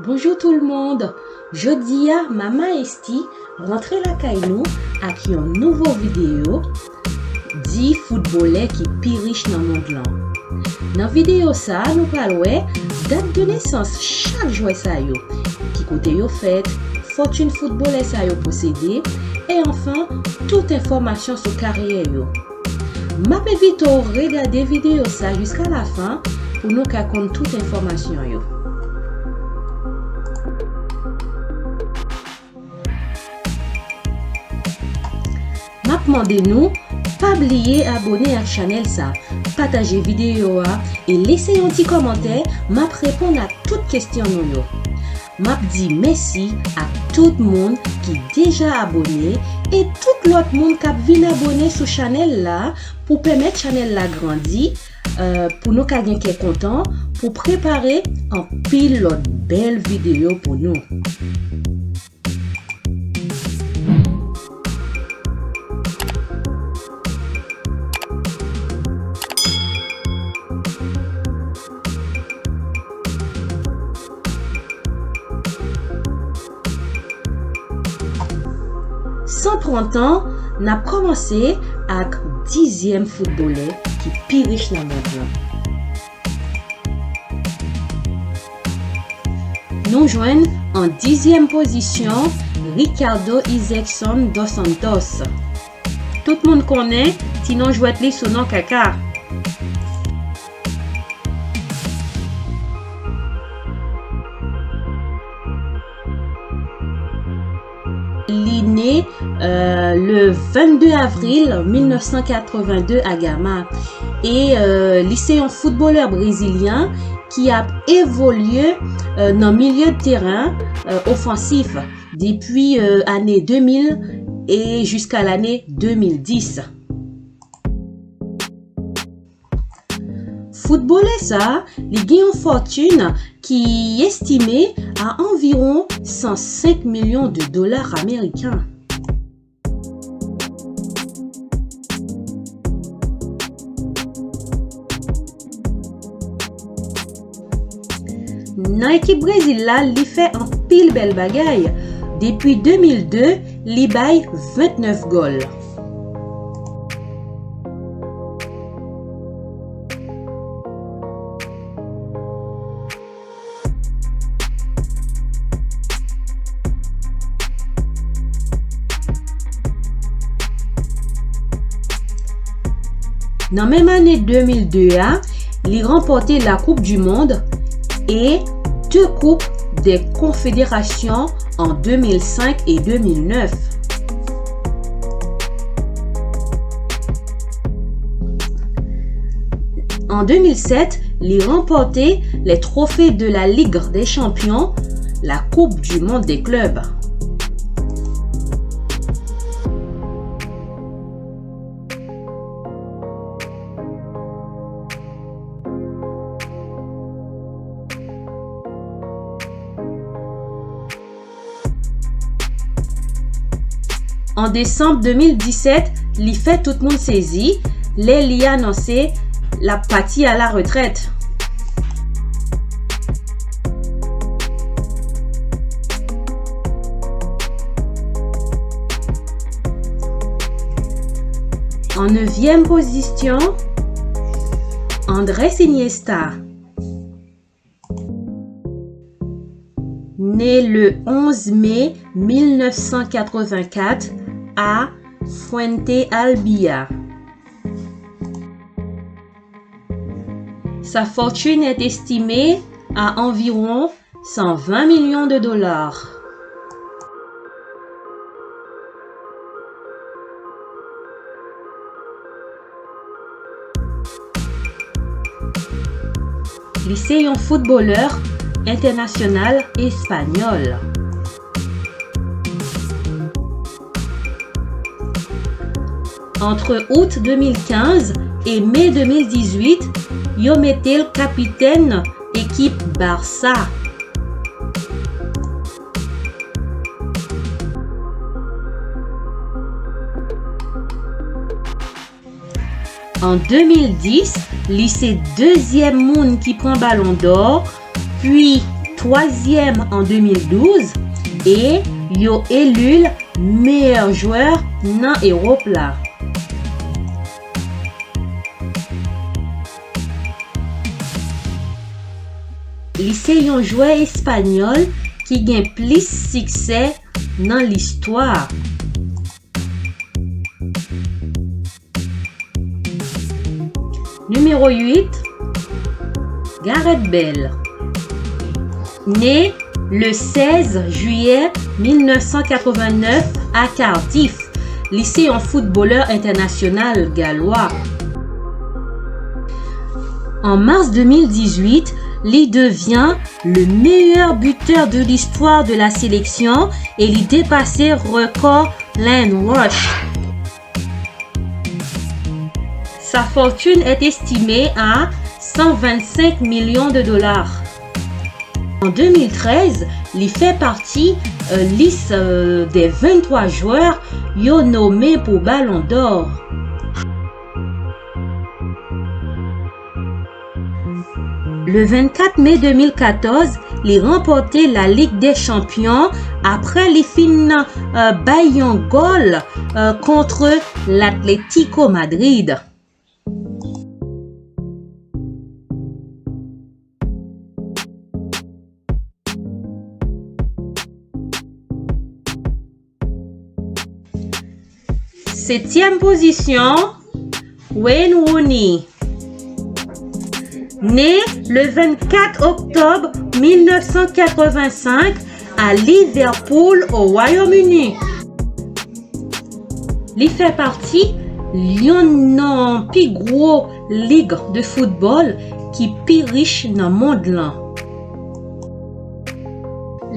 Bonjour tout le monde. Jodi a Maman Esti rentre la kay nou ak yon nouveau vidéo 10 footballeurs qui pi riche dans monde lan. Dans vidéo ça, nous parlons date de naissance chaque joueur sa yo, qui côté yo fait, fortune footballeur sa yo possédé et enfin toute information sur carrière yo. M'a invite à regarder vidéo ça jusqu'à la fin pour nous connaître toute information yo. M'a demandé nous pas oublier abonner à la chaîne ça, partager vidéo et laisser un petit commentaire, m'a répondre à toutes questions nous. M'a dit merci à tout le monde qui déjà abonné et tout l'autre monde qui vient abonner sur chaîne là pour permettre chaîne là grandir, pour nous quelqu'un qui est content pour préparer un pile de belles vidéos pour nous. Sans 30 ans, on a commencé avec 10e footballeur qui est plus riche dans le monde. Nous joignons en 10e position Ricardo Isaacson dos Santos. Tout le monde connaît, sinon je vais te lire son nom Kaka. Il est né le 22 avril 1982 à Gama et c'est un footballeur brésilien qui a évolué dans le milieu de terrain offensif depuis l'année 2000 et jusqu'à l'année 2010. Footballeur ça, il gagne une fortune qui est estimée à environ 105 millions de dollars américains. Dans l'équipe Brésil là, il fait un pile belle bagaille. Depuis 2002, il baille 29 goals. Dans la même année 2002, il a remporté la Coupe du Monde et 2 Coupes des Confédérations en 2005 et 2009. En 2007, il a remporté les trophées de la Ligue des Champions, la Coupe du Monde des clubs. En décembre 2017, il fait tout le monde saisi, il a annoncé la partie à la retraite. En 9e position, Andrés Iniesta. Né le 11 mai 1984 à Fuentealbilla. Sa fortune est estimée à environ 120 millions de dollars. Il est un footballeur international espagnol. Entre août 2015 et mai 2018, il a été le capitaine équipe Barça. En 2010, c'est deuxième monde qui prend ballon d'or, puis troisième en 2012 et yo élu meilleur joueur dans Europe là. Lycée un joueur espagnol qui gagne plus succès dans l'histoire. Numéro 8, Gareth Bale. Né le 16 juillet 1989 à Cardiff, lycée un footballeur international gallois. En mars 2018, il devient le meilleur buteur de l'histoire de la sélection et il dépassait record Ian Rush. Sa fortune est estimée à 125 millions de dollars. En 2013, il fait partie liste des 23 joueurs nommés pour Ballon d'Or. Le 24 mai 2014, il remporté la Ligue des Champions après les finales Bayern goal contre l'Atlético Madrid. Septième position, Wayne Rooney. Né le 24 octobre 1985 à Liverpool au Royaume-Uni. Il fait partie d'une plus grosse ligue de football qui est plus riche dans le monde là.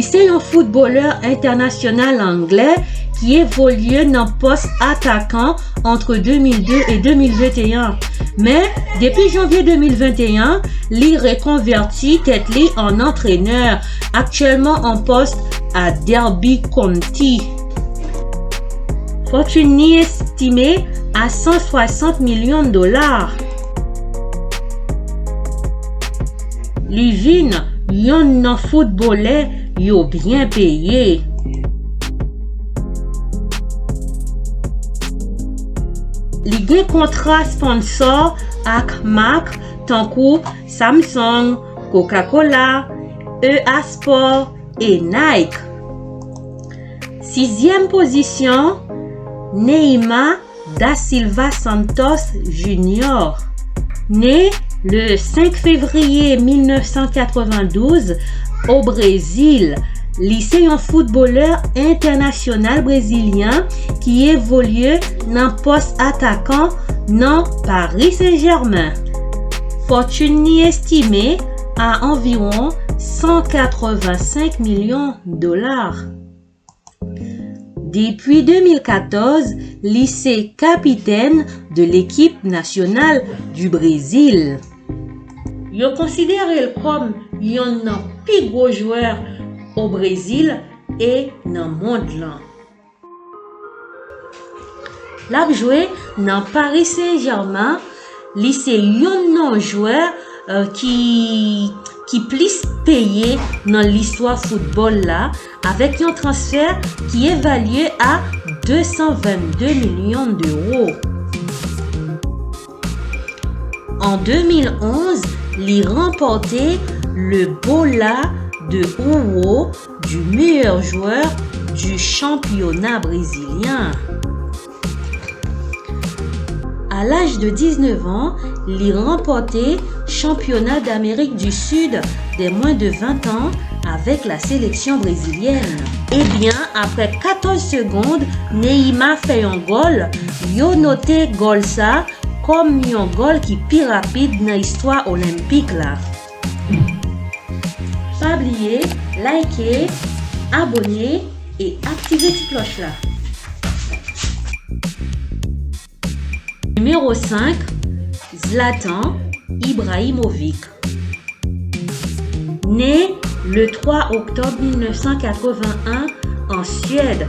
C'est un footballeur international anglais qui évolue dans le poste attaquant entre 2002 et 2021. Mais depuis janvier 2021, il reconvertit tête-li en entraîneur, actuellement en poste à Derby County. Fortune estimée à 160 millions de dollars. Livin, yon footballeur yo bien payé. Li gen contrat sponsor ak marque tankou Samsung, Coca-Cola, EA Sport et Nike. Sixième position, Neymar da Silva Santos Jr. Né le 5 février 1992 au Brésil, c'est un footballeur international brésilien qui évolue dans le poste attaquant dans Paris Saint-Germain. Fortune estimée à environ 185 millions de dollars. Depuis 2014, c'est capitaine de l'équipe nationale du Brésil. Il est considéré comme un plus gros joueur au Brésil et dans le monde. Il a joué dans Paris Saint-Germain. C'est un joueur qui plus payé dans l'histoire football là, avec un transfert qui est évalué à 222 millions d'euros. En 2011, il remportait le Bola de Ouro du meilleur joueur du championnat brésilien. À l'âge de 19 ans, il remportait championnat d'Amérique du Sud des moins de 20 ans avec la sélection brésilienne. Et bien, après 14 secondes, Neymar fait un goal. Yo noté goal ça comme un goal qui est plus rapide dans l'histoire olympique là. Pas oublier, liker, abonner et activer la cloche là. Numéro 5, Zlatan Ibrahimovic. Né le 3 octobre 1981 en Suède.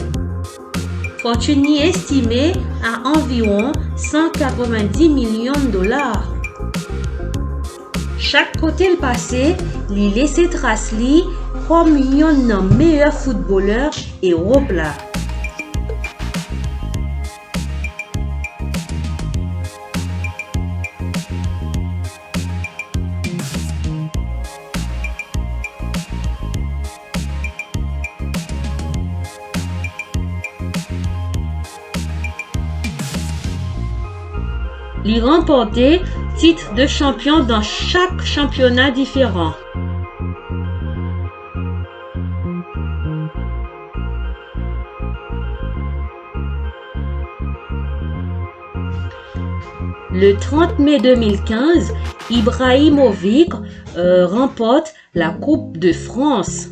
Fortune estimée à environ 190 millions de dollars. chaque côté le passé, li laissé trace li comme yon nan meilleur footballeur Europe là. Il remporté titre de champion dans chaque championnat différent. Le 30 mai 2015, Ibrahimovic remporte la Coupe de France.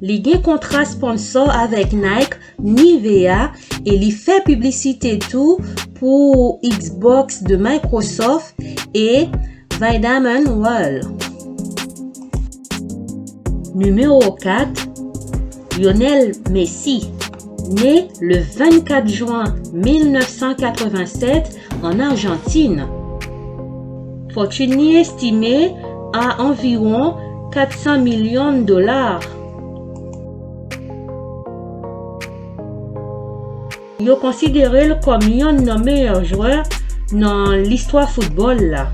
Il gagne contrat sponsor avec Nike, Nivea et il fait publicité tout pour Xbox de Microsoft et Vitamin Well. Numéro 4, Lionel Messi, né le 24 juin 1987 en Argentine. Fortune estimée à environ 400 millions de dollars. Il est considéré comme un des meilleurs joueurs dans l'histoire football là.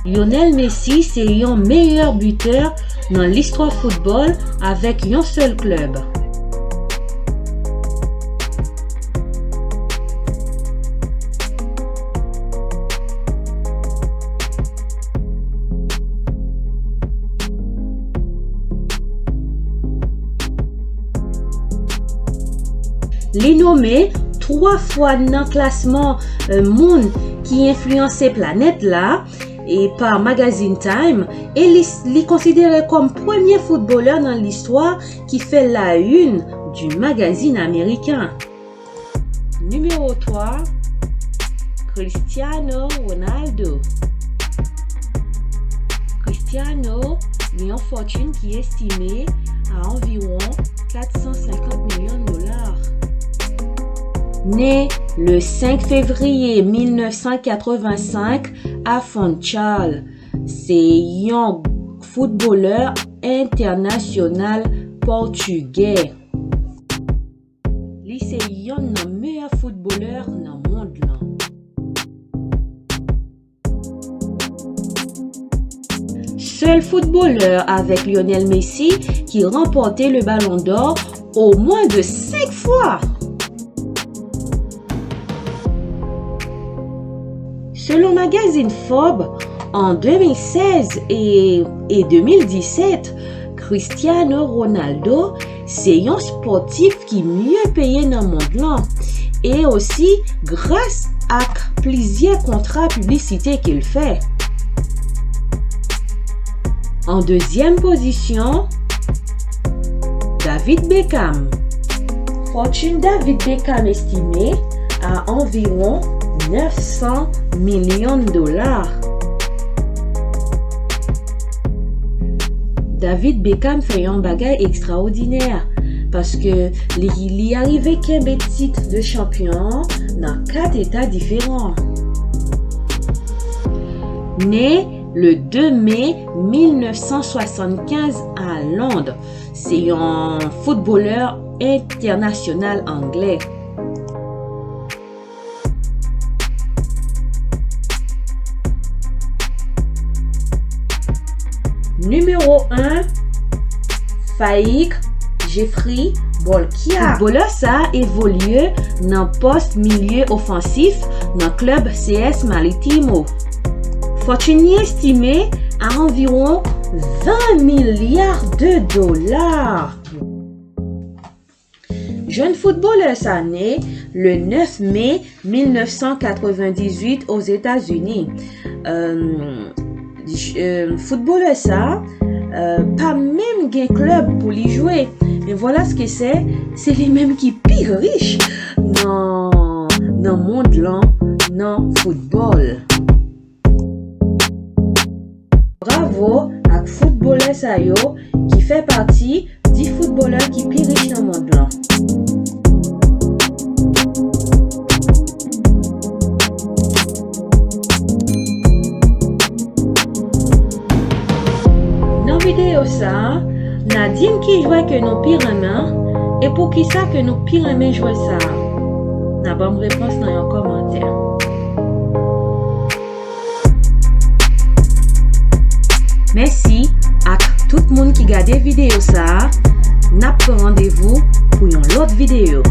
Lionel Messi c'est un meilleur buteur dans l'histoire football avec un seul club. Il est nommé 3 fois dans le classement monde qui influençait planète là et par Magazine Time et il est considéré comme premier footballeur dans l'histoire qui fait la une du magazine américain. Numéro 3, Cristiano Ronaldo. Cristiano a une fortune qui est estimée à environ 450 millions de dollars. Né le 5 février 1985 à Funchal, c'est un footballeur international portugais. Lui c'est un des meilleurs footballeurs dans le monde là. Seul footballeur avec Lionel Messi qui remportait le Ballon d'Or au moins de 5 fois. Selon magazine Forbes, en 2016 et 2017, Cristiano Ronaldo, c'est un sportif qui est mieux payé dans le monde là. Et aussi grâce à plusieurs contrats publicités qu'il fait. En deuxième position, David Beckham. Fortune David Beckham estimée à environ 900 millions de dollars. David Beckham fait un bagage extraordinaire parce que il y arrivé qu'un titre de champion dans 4 États différents. Né le 2 mai 1975 à Londres, c'est un footballeur international anglais. Numéro 1, Faik Jeffrey Bolkia. Footballeur ça évolue dans poste milieu offensif dans club CS Maritimo. Fortune estimée à environ 20 milliards de dollars. Jeune footballeur ça né le 9 mai 1998 aux États-Unis. Footballeur ça pas même gain club pour y jouer, mais voilà ce que c'est les mêmes qui pire riches dans le monde là, dans football. Bravo à footballeur ça yo qui fait partie des footballeurs qui pire riches dans le monde là. ça, Nadine qui jouait que nous pire et pour qui ça que nous pire jouer ça? N'a pas de réponse dans un commentaire. Merci à tout le monde qui regarde la vidéo ça. N'a pas rendez-vous pour une autre vidéo.